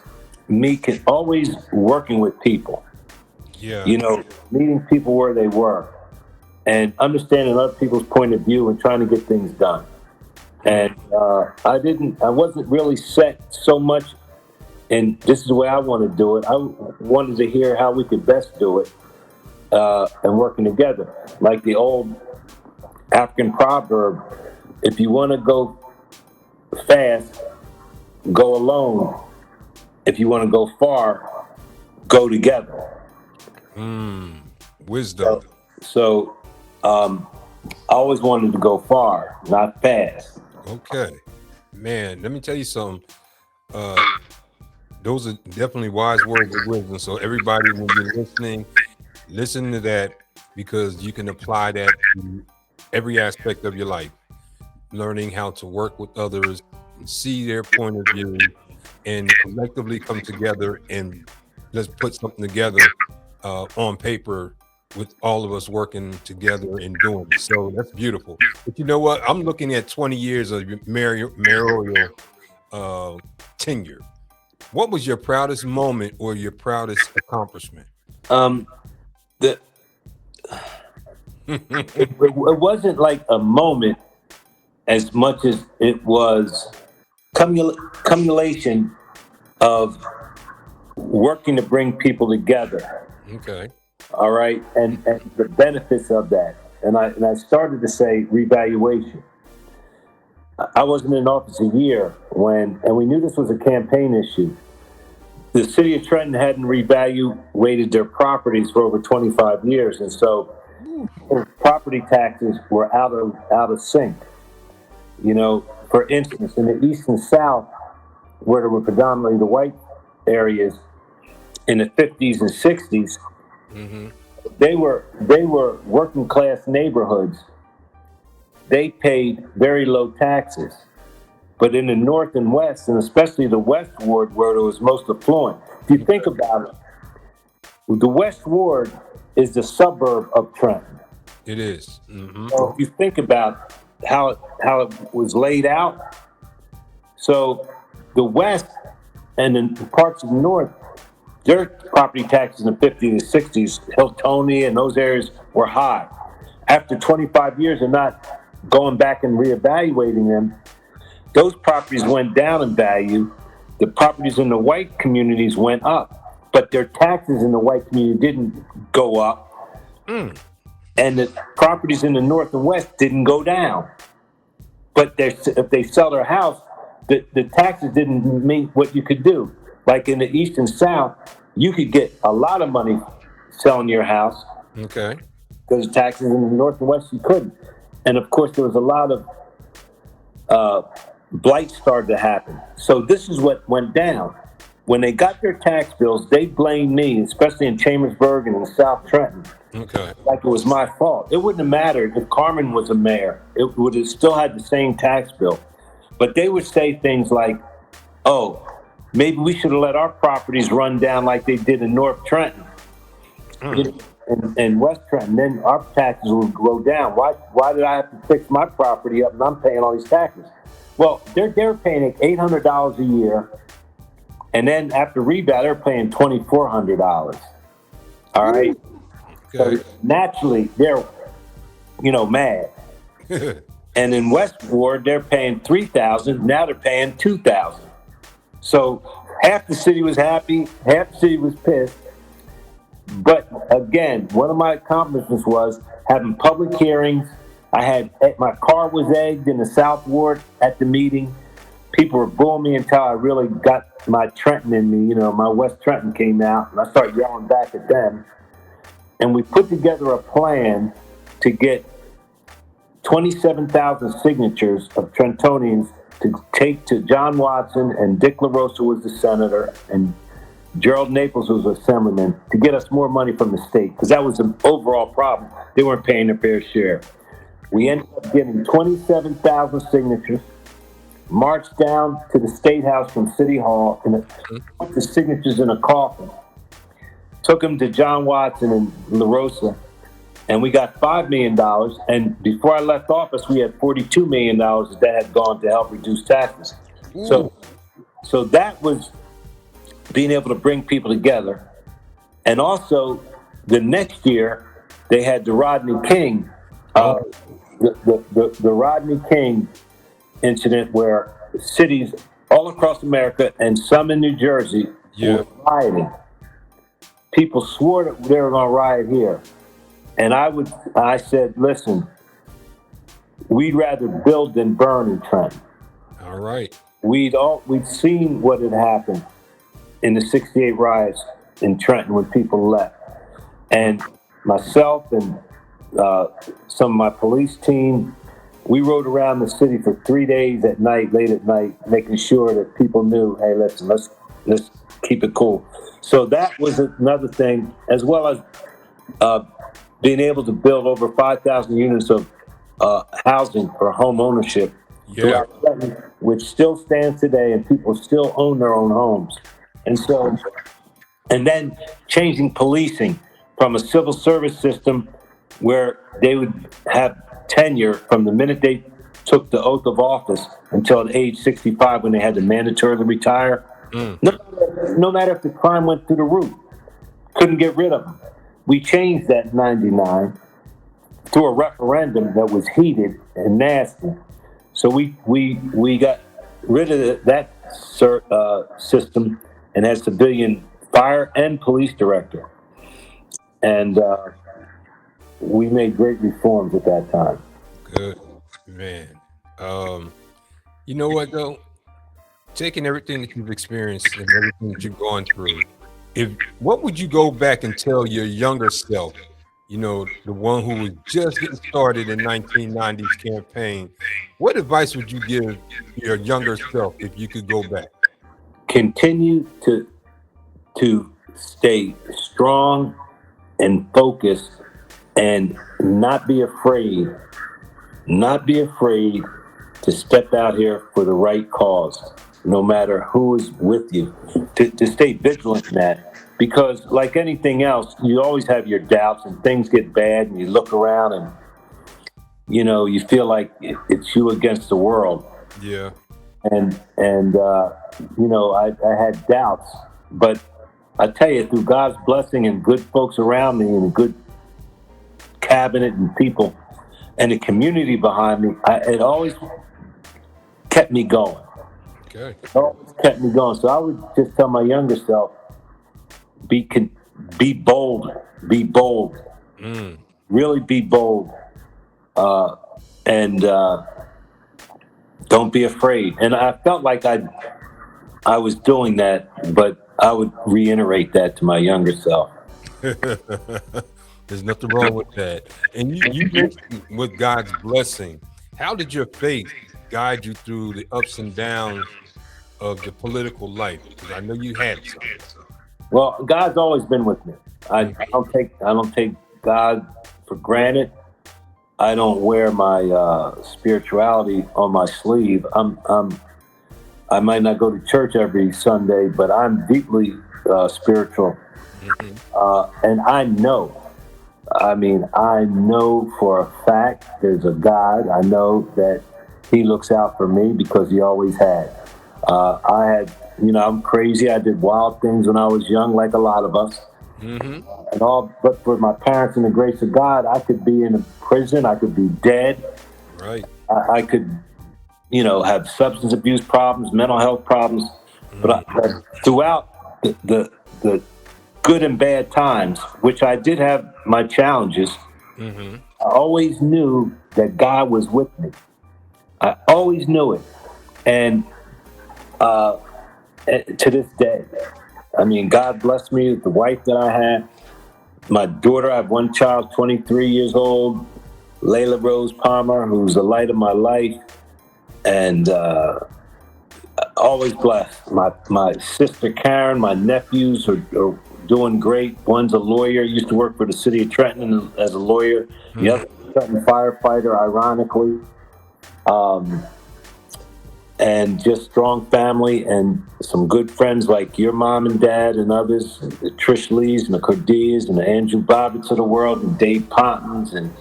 me always working with people. Yeah. Meeting people where they were and understanding other people's point of view and trying to get things done. And I wasn't really set so much in this is the way I want to do it. I wanted to hear how we could best do it and working together. Like the old African proverb, if you want to go fast, go alone. If you want to go far, go together. Wisdom. So I always wanted to go far, not fast. Okay. Man, let me tell you something. Those are definitely wise words of wisdom. So everybody, when you're listening, listen to that, because you can apply that to every aspect of your life. Learning how to work with others and see their point of view and collectively come together and let's put something together on paper with all of us working together and doing it. So that's beautiful. But you know what? I'm looking at 20 years of mayoral tenure. What was your proudest moment or your proudest accomplishment? It wasn't like a moment as much as it was cumulation of working to bring people together. Okay. All right. And the benefits of that. And I started to say revaluation. I wasn't in office a year and we knew this was a campaign issue. The city of Trenton hadn't revaluated their properties for over 25 years. And so property taxes were out of sync. For instance, in the East and South, where there were predominantly the white areas in the 50s and 60s, they were working class neighborhoods. They paid very low taxes. But in the North and West, and especially the West Ward, where it was most affluent, if you think about it, the West Ward is the suburb of Trenton. It is. So if you think about how it was laid out, so the West and in parts of the North, their property taxes in the 50s and 60s, Hiltonia and those areas were high. After 25 years of not going back and reevaluating them, those properties went down in value. The properties in the white communities went up, but their taxes in the white community didn't go up. And the properties in the North and West didn't go down. But if they sell their house, the taxes didn't mean what you could do. Like in the East and South, you could get a lot of money selling your house. Okay. Because taxes in the North and West, you couldn't. And of course, there was a lot of blight started to happen. So this is what went down. When they got their tax bills, they blamed me, especially in Chambersburg and in South Trenton. Okay. Like it was my fault. It wouldn't have mattered if Carmen was a mayor. It would have still had the same tax bill. But they would say things like, oh, maybe we should have let our properties run down like they did in North Trenton and West Trenton. Then our taxes would go down. Why did I have to fix my property up and I'm paying all these taxes? Well, they're paying $800 a year. And then after reval, they're paying $2,400. All right. Okay. So naturally, they're, mad. And in West Ward, they're paying $3,000. Now they're paying $2,000. So half the city was happy, half the city was pissed. But again, one of my accomplishments was having public hearings. My car was egged in the South Ward at the meeting. People were booing me until I really got my Trenton in me. My West Trenton came out, and I started yelling back at them. and we put together a plan to get 27,000 signatures of Trentonians to take to John Watson, and Dick LaRosa was the senator, and Gerald Naples was assemblyman, to get us more money from the state, because that was an overall problem. They weren't paying their fair share. We ended up getting 27,000 signatures, marched down to the State House from City Hall, and put the signatures in a coffin. Took them to John Watson and LaRosa, and we got $5 million. And before I left office, we had $42 million that had gone to help reduce taxes. So that was being able to bring people together. And also, the next year, they had the Rodney King, the Rodney King incident, where cities all across America and some in New Jersey were rioting. People swore that they were going to riot here. And I said, listen, we'd rather build than burn in Trenton. All right. We'd seen what had happened in the 68 riots in Trenton when people left. And myself and some of my police team, we rode around the city for 3 days at night, late at night, making sure that people knew, hey, listen, let's keep it cool. So that was another thing, as well as being able to build over 5,000 units of housing for home ownership, throughout Trenton, which still stands today, and people still own their own homes. And then changing policing from a civil service system where they would have tenure from the minute they took the oath of office until age 65, when they had to mandatorily retire. No matter if the crime went through the roof, couldn't get rid of them. We changed that in '99 through a referendum that was heated and nasty. So we got rid of that system and had civilian fire and police director. And we made great reforms at that time. Good, man. You know what, though? Taking everything that you've experienced and everything that you've gone through, what would you go back and tell your younger self, you know, the one who was just getting started in 1990's campaign? What advice would you give your younger self if you could go back? Continue to stay strong and focused, and not be afraid to step out here for the right cause, no matter who is with you, to stay vigilant in that. Because like anything else, you always have your doubts, and things get bad, and you look around and, you know, you feel like it's you against the world. Yeah. And you know, I had doubts, but I tell you, through God's blessing and good folks around me and a good cabinet and people and the community behind me, it always kept me going. Okay. It always kept me going. So I would just tell my younger self, be bold, really be bold, and don't be afraid. And I felt like I was doing that, but I would reiterate that to my younger self. There's nothing wrong with that. And you mentioned with God's blessing, how did your faith guide you through the ups and downs of the political life? Because I know you had some. Well, God's always been with me. I don't take God for granted. I don't wear my spirituality on my sleeve. I might not go to church every Sunday, but I'm deeply spiritual. And I know for a fact there's a God. I know that he looks out for me because he always had. I'm crazy. I did wild things when I was young, like a lot of us. But for my parents and the grace of God, I could be in a prison. I could be dead. Right. I could, have substance abuse problems, mental health problems. But throughout the good and bad times, which I did have my challenges, I always knew that God was with me. I always knew it. And to this day, God blessed me with the wife that I had, my daughter, I have one child, 23 years old, Layla Rose Palmer, who's the light of my life, and always blessed. My sister Karen, my nephews are doing great. One's a lawyer, used to work for the city of Trenton as a lawyer. The other Trenton firefighter, ironically. And just strong family and some good friends like your mom and dad and others, the Trish Lees and the Cordillas and the Andrew Bobbitts of the world and Dave Pontins and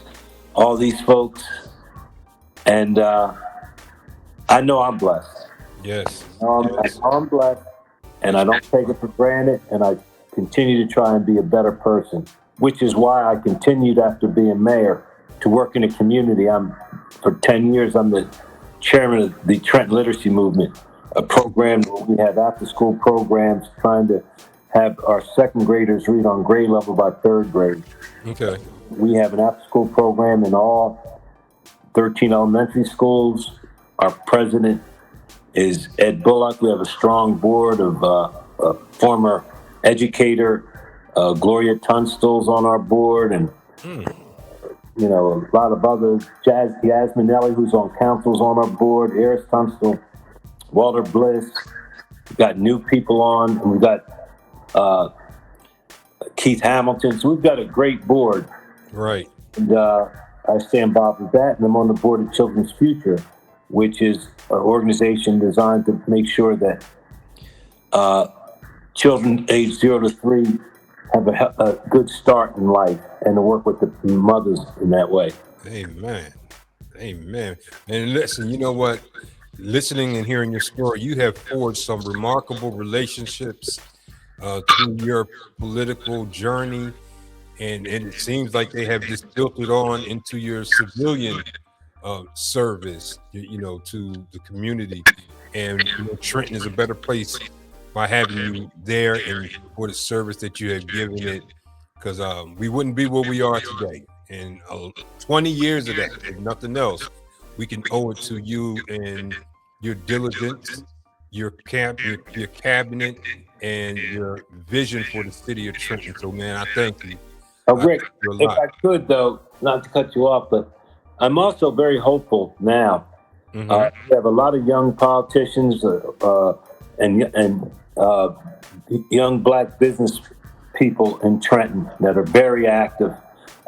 all these folks. And I know I'm blessed. Yes. I know I'm blessed, and I don't take it for granted, and I continue to try and be a better person, which is why I continued after being mayor to work in the community. For 10 years, I'm the chairman of the Trenton Literacy Movement, a program where we have after-school programs trying to have our second graders read on grade level by third grade. Okay. We have an after-school program in all 13 elementary schools. Our president is Ed Bullock. We have a strong board of a former educator, Gloria Tunstall's on our board, and you know, a lot of others. Yasmin Ellie, who's on council's on our board. Eris Tunstall, Walter Bliss. We've got new people on, and we've got Keith Hamilton. So we've got a great board. Right. And I stand by with that, and I'm on the board of Children's Future, which is an organization designed to make sure that children aged 0 to 3 have a good start in life and to work with the mothers in that way. Amen. Amen. And listen, you know what? Listening and hearing your story, you have forged some remarkable relationships through your political journey. And it seems like they have just filtered on into your civilian service, you know, to the community. And you know, Trenton is a better place by having you there and for the service that you have given it, because we wouldn't be where we are today. And 20 years of that, if nothing else, we can owe it to you and your diligence, your cabinet, and your vision for the city of Trenton. So, man, I thank you. Rick, if I could, though, not to cut you off, but I'm also very hopeful now. We have a lot of young politicians and young Black business people in Trenton that are very active.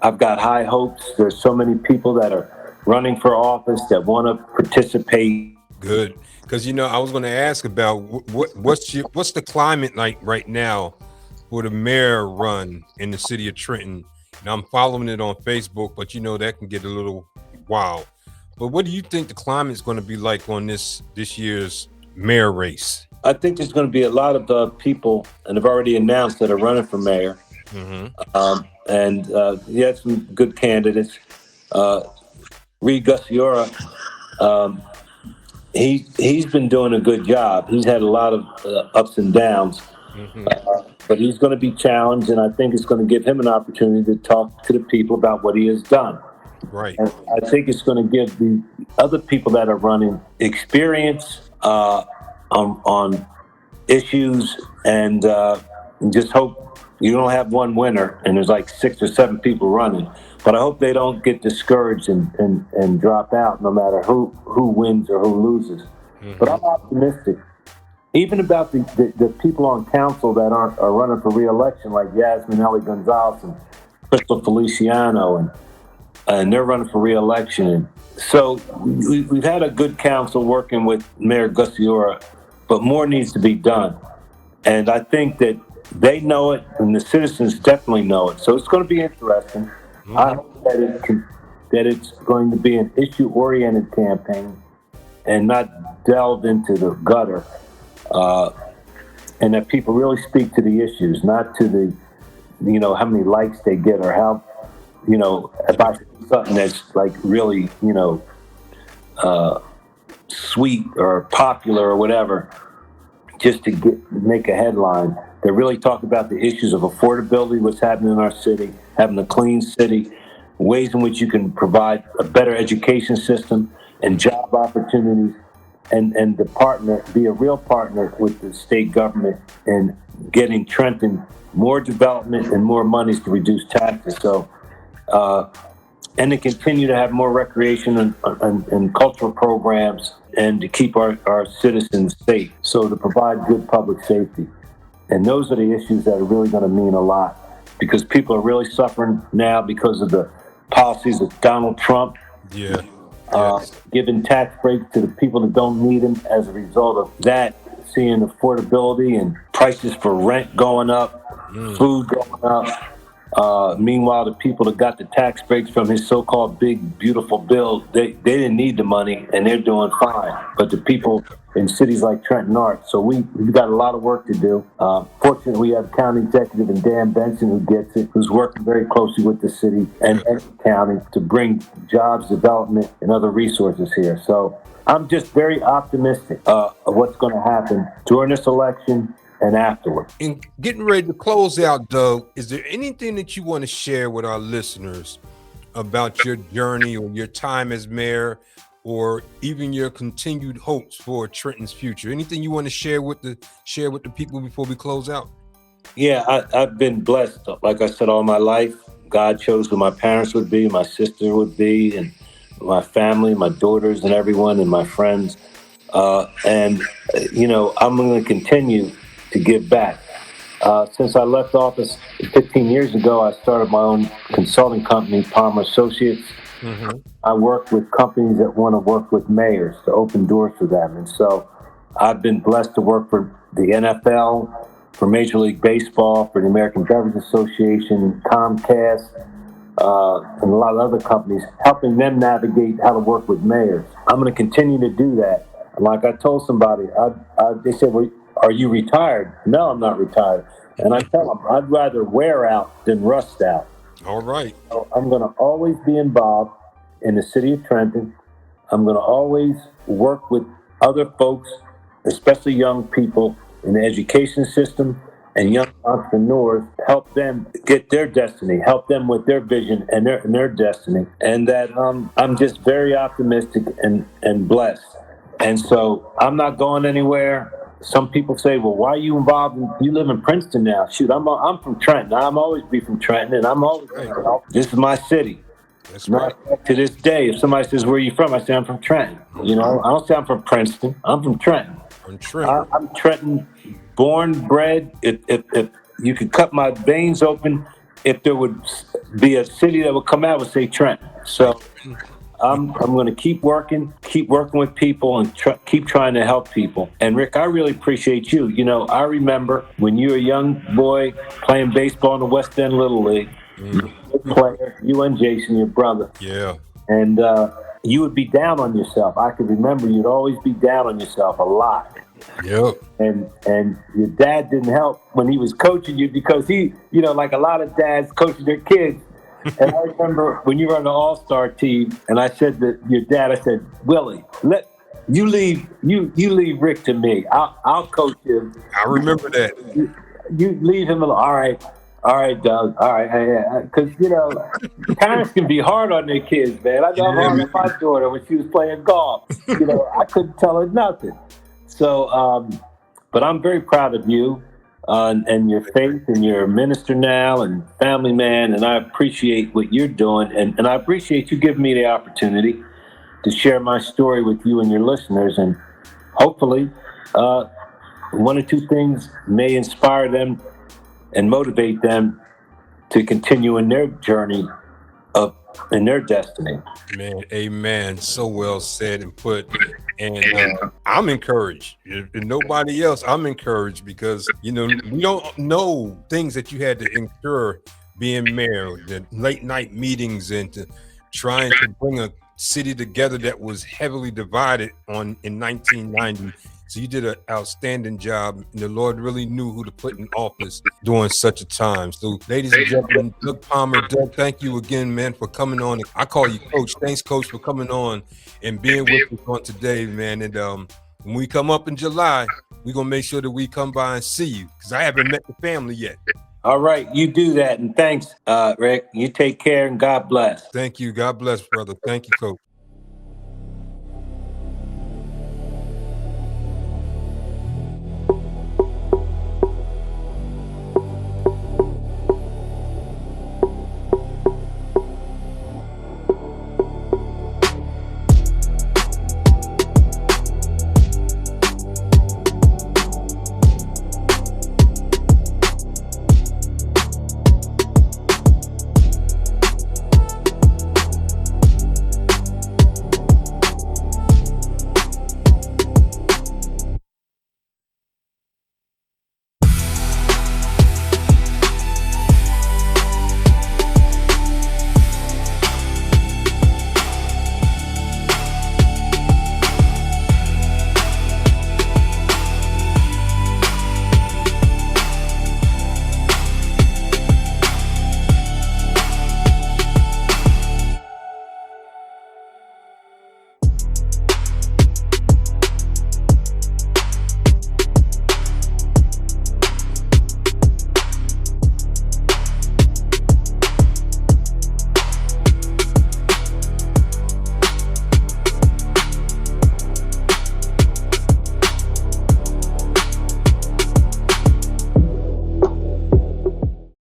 I've got high hopes. There's so many people that are running for office that want to participate. Good, because you know I was going to ask about what's the climate like right now for the mayor run in the city of Trenton. And I'm following it on Facebook, but you know that can get a little wild. But what do you think the climate is going to be like on this year's mayor race? I think there's going to be a lot of people, and have already announced that are running for mayor. And you had some good candidates. Reed Gussiora, he's been doing a good job. He's had a lot of ups and downs, but he's going to be challenged, and I think it's going to give him an opportunity to talk to the people about what he has done. Right. And I think it's going to give the other people that are running experience on issues, and just hope you don't have one winner and there's like 6 or 7 people running. But I hope they don't get discouraged and drop out, no matter who wins or who loses. But I'm optimistic, even about the people on council that are running for re-election, like Yasmin Ellie Gonzalez and Crystal Feliciano, and they're running for re-election. And so we've had a good council working with Mayor Gussiora, but more needs to be done. And I think that they know it, and the citizens definitely know it. So it's going to be interesting. I hope that it's going to be an issue-oriented campaign and not delve into the gutter, and that people really speak to the issues, not to the, you know, how many likes they get or how, you know, if I say something that's like really, you know, sweet or popular or whatever, just to make a headline. They really talk about the issues of affordability, what's happening in our city, having a clean city, ways in which you can provide a better education system and job opportunities. and the partner, be a real partner with the state government in getting Trenton more development and more monies to reduce taxes. So, and to continue to have more recreation and cultural programs, and to keep our citizens safe. So to provide good public safety. And those are the issues that are really going to mean a lot, because people are really suffering now because of the policies of Donald Trump. Yeah. Giving tax breaks to the people that don't need them. As a result of that, seeing affordability and prices for rent going up, food going up. Meanwhile, the people that got the tax breaks from his so-called big, beautiful bill, they didn't need the money, and they're doing fine. But the people in cities like Trenton aren't. So we've got a lot of work to do. Fortunately, we have County Executive and Dan Benson, who gets it, who's working very closely with the city and the county to bring jobs, development, and other resources here. So I'm just very optimistic of what's going to happen during this election and afterward. In getting ready to close out, Doug, is there anything that you want to share with our listeners about your journey or your time as mayor, or even your continued hopes for Trenton's future? Anything you want to share with the people before we close out? Yeah, I've been blessed. Like I said, all my life, God chose who my parents would be, my sister would be, and my family, my daughters, and everyone, and my friends. And I'm going to continue to give back. Since I left office 15 years ago, I started my own consulting company, Palmer Associates. Mm-hmm. I work with companies that want to work with mayors to open doors for them. And so I've been blessed to work for the NFL, for Major League Baseball, for the American Beverage Association, Comcast, and a lot of other companies, helping them navigate how to work with mayors. I'm going to continue to do that. Like I told somebody, they said, well, are you retired? No, I'm not retired. And I tell them, I'd rather wear out than rust out. All right. So I'm going to always be involved in the city of Trenton. I'm going to always work with other folks, especially young people in the education system and young entrepreneurs, help them get their destiny, help them with their vision and their destiny. And that I'm just very optimistic and blessed. And so I'm not going anywhere. Some people say, well, why are you involved you live in Princeton now? Shoot, I'm from Trenton. I'm always be from Trenton, and I'm always going to help. This is my city. That's right. To this day, if somebody says, where are you from? I say, I'm from Trenton. I don't say I'm from Princeton. I'm from Trenton. I'm Trenton, born, bred. If you could cut my veins open, if there would be a city that would come out, would say Trenton. So I'm going to keep working with people, and keep trying to help people. And Rick, I really appreciate you. I remember when you were a young boy playing baseball in the West End Little League. Good player, you and Jason, your brother. Yeah. And you would be down on yourself. I could remember you'd always be down on yourself a lot. Yep. And your dad didn't help when he was coaching you, because he, like a lot of dads coaching their kids. And I remember when you were on the All-Star team, and I said to your dad, I said, Willie, you leave Rick to me. I'll coach him. I remember that. You leave him alone. All right, Doug. All right, because parents can be hard on their kids, man. I got hard on my daughter when she was playing golf. I couldn't tell her nothing. So, but I'm very proud of you. And your faith, and you're a minister now and family man, and I appreciate what you're doing, and I appreciate you giving me the opportunity to share my story with you and your listeners, and hopefully one or two things may inspire them and motivate them to continue in their journey in their destiny. Man, amen. So well said and put. And I'm encouraged. If nobody else, I'm encouraged, because we don't know things that you had to endure being mayor, the late night meetings, and trying to bring a city together that was heavily divided in 1990. So you did an outstanding job, and the Lord really knew who to put in office during such a time. So, ladies and gentlemen, Doug Palmer, Doug, thank you again, man, for coming on. I call you Coach. Thanks, Coach, for coming on and being with us on today, man. And when we come up in July, we're going to make sure that we come by and see you, because I haven't met the family yet. All right, you do that. And thanks, Rick. You take care, and God bless. Thank you. God bless, brother. Thank you, Coach.